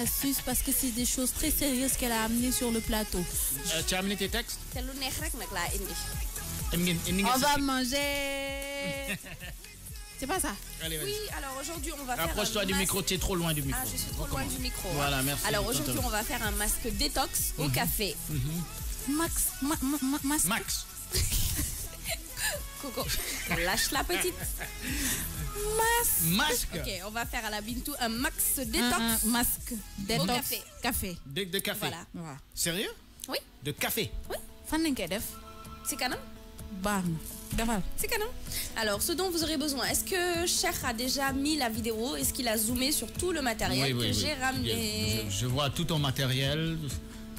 astuce parce que c'est des choses très sérieuses qu'elle a amenées sur le plateau. Tu as amené tes textes? On va manger. C'est pas ça? Allez, oui, alors aujourd'hui on va faire. Approche-toi du micro, tu es trop loin du micro. Ah, je suis trop loin du micro. Voilà, merci. Alors aujourd'hui on va faire un masque détox au café. Max. Coco, lâche la petite. Masque. Ok, on va faire à la Bintou un max détox. Un masque détox. Au café. De café. Voilà. Waaw. Sérieux? Oui. De café. Oui. Fan nañ koy def. C'est canon. Baax na. Defal. C'est canon. Alors, ce dont vous aurez besoin, est-ce que Cheikh a déjà mis la vidéo? Est-ce qu'il a zoomé sur tout le matériel que j'ai ramené? Je vois tout ton matériel.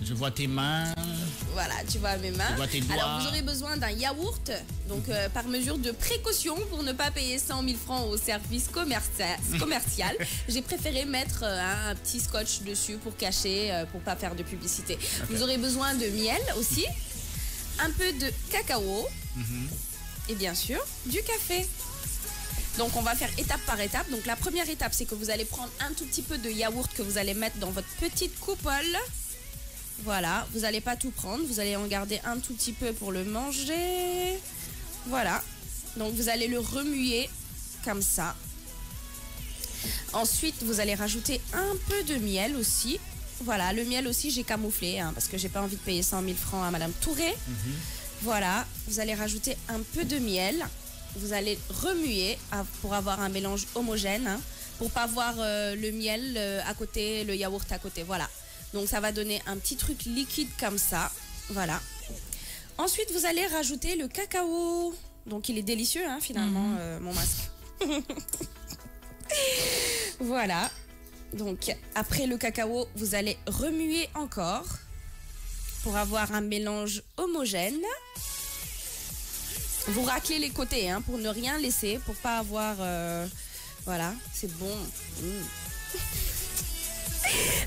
Je vois tes mains. Voilà, tu vois mes mains. Je vois tes doigts. Alors, vous aurez besoin d'un yaourt, donc par mesure de précaution pour ne pas payer 100 000 francs au service commercial. J'ai préféré mettre un petit scotch dessus pour cacher, pour pas faire de publicité. Okay. Vous aurez besoin de miel aussi, un peu de cacao et bien sûr du café. Donc on va faire étape par étape. Donc la première étape, c'est que vous allez prendre un tout petit peu de yaourt que vous allez mettre dans votre petite coupole. Voilà, vous n'allez pas tout prendre, vous allez en garder un tout petit peu pour le manger. Voilà, donc vous allez le remuer comme ça. Ensuite, vous allez rajouter un peu de miel aussi. Voilà, le miel aussi, j'ai camouflé, hein, parce que j'ai pas envie de payer 100 000 francs à Madame Touré. Voilà, vous allez rajouter un peu de miel. Vous allez remuer pour avoir un mélange homogène, hein, pour pas voir le miel à côté, le yaourt à côté, voilà. Donc ça va donner un petit truc liquide comme ça, voilà. Ensuite, vous allez rajouter le cacao. Donc il est délicieux, hein, finalement, mon masque. Voilà. Donc après le cacao, vous allez remuer encore pour avoir un mélange homogène. Vous raclez les côtés, hein, pour ne rien laisser, pour pas avoir... voilà, c'est bon.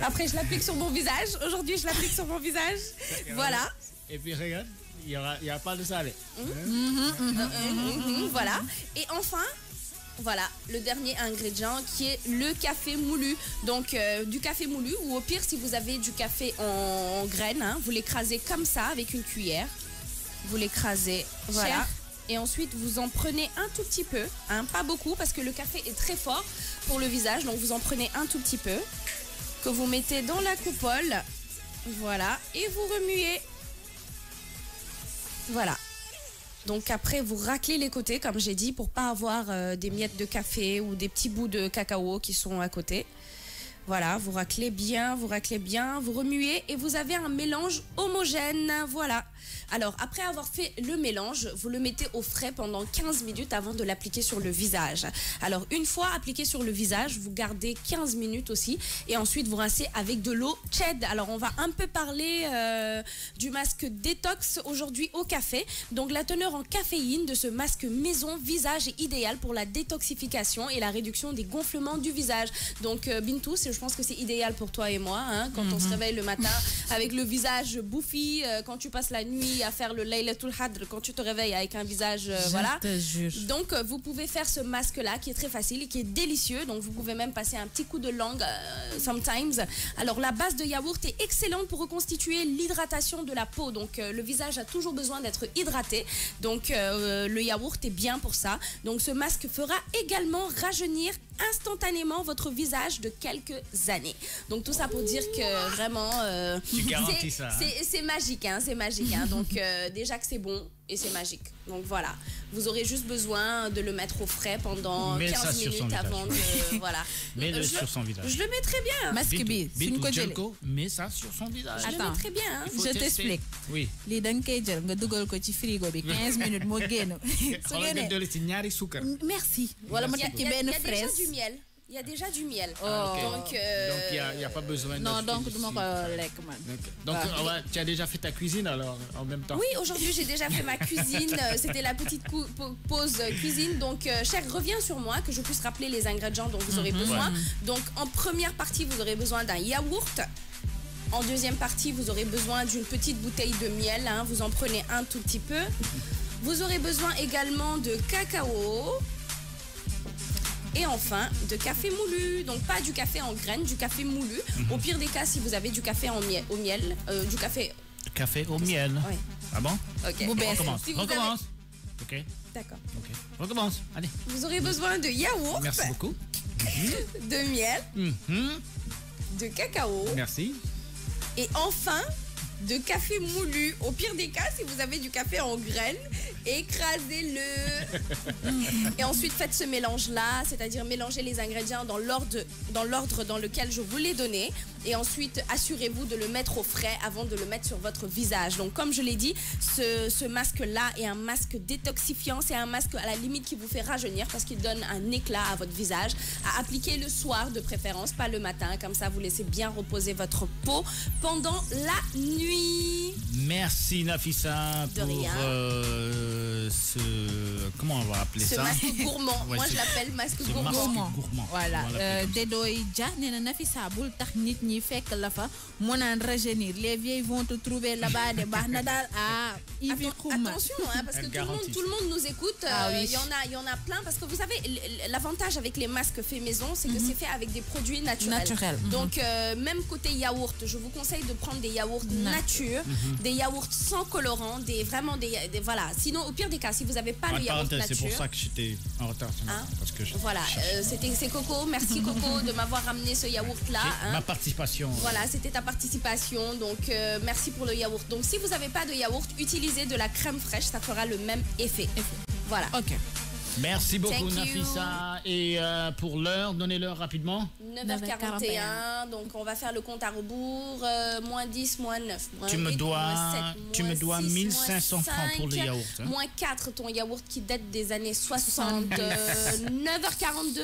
Après, je l'applique sur mon visage. Aujourd'hui, je l'applique sur mon visage. Voilà. Et puis, regarde, il y a pas de salé. Voilà. Et enfin, voilà, le dernier ingrédient qui est le café moulu. Donc, du café moulu, ou au pire, si vous avez du café en graines, hein, vous l'écrasez comme ça avec une cuillère. Vous l'écrasez, voilà. Et ensuite, vous en prenez un tout petit peu, hein, pas beaucoup, parce que le café est très fort pour le visage. Donc, vous en prenez un tout petit peu, que vous mettez dans la coupole, voilà, et vous remuez. Voilà. Donc après, vous raclez les côtés, comme j'ai dit, pour pas avoir des miettes de café ou des petits bouts de cacao qui sont à côté. Voilà, vous raclez bien, vous remuez et vous avez un mélange homogène, voilà. Alors, après avoir fait le mélange, vous le mettez au frais pendant 15 minutes avant de l'appliquer sur le visage. Alors, une fois appliqué sur le visage, vous gardez 15 minutes aussi et ensuite vous rincez avec de l'eau tiède. Alors, on va un peu parler du masque détox aujourd'hui au café. Donc, la teneur en caféine de ce masque maison visage est idéale pour la détoxification et la réduction des gonflements du visage. Donc, Bintou, je pense que c'est idéal pour toi et moi, hein, quand on se réveille le matin avec le visage bouffi, quand tu passes la nuit à faire le Laylatul Hadr, quand tu te réveilles avec un visage, voilà. Te jure. Donc, vous pouvez faire ce masque-là qui est très facile et qui est délicieux. Donc, vous pouvez même passer un petit coup de langue, sometimes. Alors, la base de yaourt est excellente pour reconstituer l'hydratation de la peau. Donc, le visage a toujours besoin d'être hydraté. Donc, le yaourt est bien pour ça. Donc, ce masque fera également rajeunir instantanément votre visage de quelques années. Donc tout ça pour dire que vraiment c'est magique, hein, c'est magique, hein. Donc déjà que c'est bon et c'est magique. Donc voilà, vous aurez juste besoin de le mettre au frais pendant 15 minutes avant de voilà. Mets-le sur son visage. Je le mets très bien. Masque bi, mets ça sur son visage. Je le mets très bien, hein. Je t'explique. Oui. Li dang koy jël nga dugal ko ci frigo bi 15 minutes mo génn. Merci. Wala ma tek ci benn fraise. Il y a déjà du miel. Ah, okay. Donc il n'y a pas besoin de... Non, donc tu as déjà fait ta cuisine alors en même temps? Oui, aujourd'hui j'ai déjà fait ma cuisine. C'était la petite pause cuisine. Donc Cher, reviens sur moi que je puisse rappeler les ingrédients dont vous aurez besoin. Donc en première partie, vous aurez besoin d'un yaourt. En deuxième partie, vous aurez besoin d'une petite bouteille de miel, hein. Vous en prenez un tout petit peu. Vous aurez besoin également de cacao. Et enfin, de café moulu. Donc pas du café en graines, du café moulu. Au pire des cas, si vous avez du café au miel, du café... Café au miel. Oui. Ah bon? Ok. Recommence. Si vous Recommence. Ok. D'accord. Ok. Recommence. Allez. Vous aurez besoin de yaourt, Merci beaucoup. de miel, de cacao Merci. et enfin de café moulu. Au pire des cas, si vous avez du café en graines, écrasez-le. Et ensuite, faites ce mélange-là, c'est-à-dire mélanger les ingrédients dans l'ordre dans lequel je vous l'ai donné. Et ensuite, assurez-vous de le mettre au frais avant de le mettre sur votre visage. Donc, comme je l'ai dit, ce masque-là est un masque détoxifiant. C'est un masque à la limite qui vous fait rajeunir parce qu'il donne un éclat à votre visage. À appliquer le soir de préférence, pas le matin. Comme ça, vous laissez bien reposer votre peau pendant la nuit. Merci Nafissa De pour rien. comment on va appeler Ce ça? masque gourmand. Ouais, Moi, c'est- je l'appelle masque c'est gourmand. masque gourmand. Voilà. On va l'appeler comme ça. Dedoy Dia nee na Nafissa bul tax nit ñi fekk la fa mu naan rajeunir les vieilles vont te trouver là-bas de baax na daal ah Yves Xuma. Attention, hein, parce que Elle tout le garantit. monde nous écoute. Ah oui. Il y en a plein parce que vous savez, l'avantage avec les masques faits maison, c'est que c'est fait avec des produits naturels. Naturel. Donc, même côté yaourt, je vous conseille de prendre des yaourts nature, des yaourts sans colorant, vraiment voilà. Sinon, au pire des cas, si vous n'avez pas En le yaourt parenthèse, nature. c'est pour ça que j'étais en retard ce matin. Hein? Parce que Voilà, c'est Coco. Merci Coco de m'avoir ramené ce yaourt-là. hein. ma participation. Voilà, c'était ta participation. Donc, merci pour le yaourt. Donc, si vous n'avez pas de yaourt, utilisez de la crème fraîche. Ça fera le même effet. Voilà. Ok. Merci beaucoup Thank you. Nafissa. Et pour l'heure, donnez-leur rapidement. 9h41. Donc, on va faire le compte à rebours. Moins 10, moins 9. Moins Tu me 8, dois- moins 7, tu me moins dois 6, 1500 moins francs pour le 5, yaourt, hein. Moins 4, ton yaourt qui date des années 60. 9h42.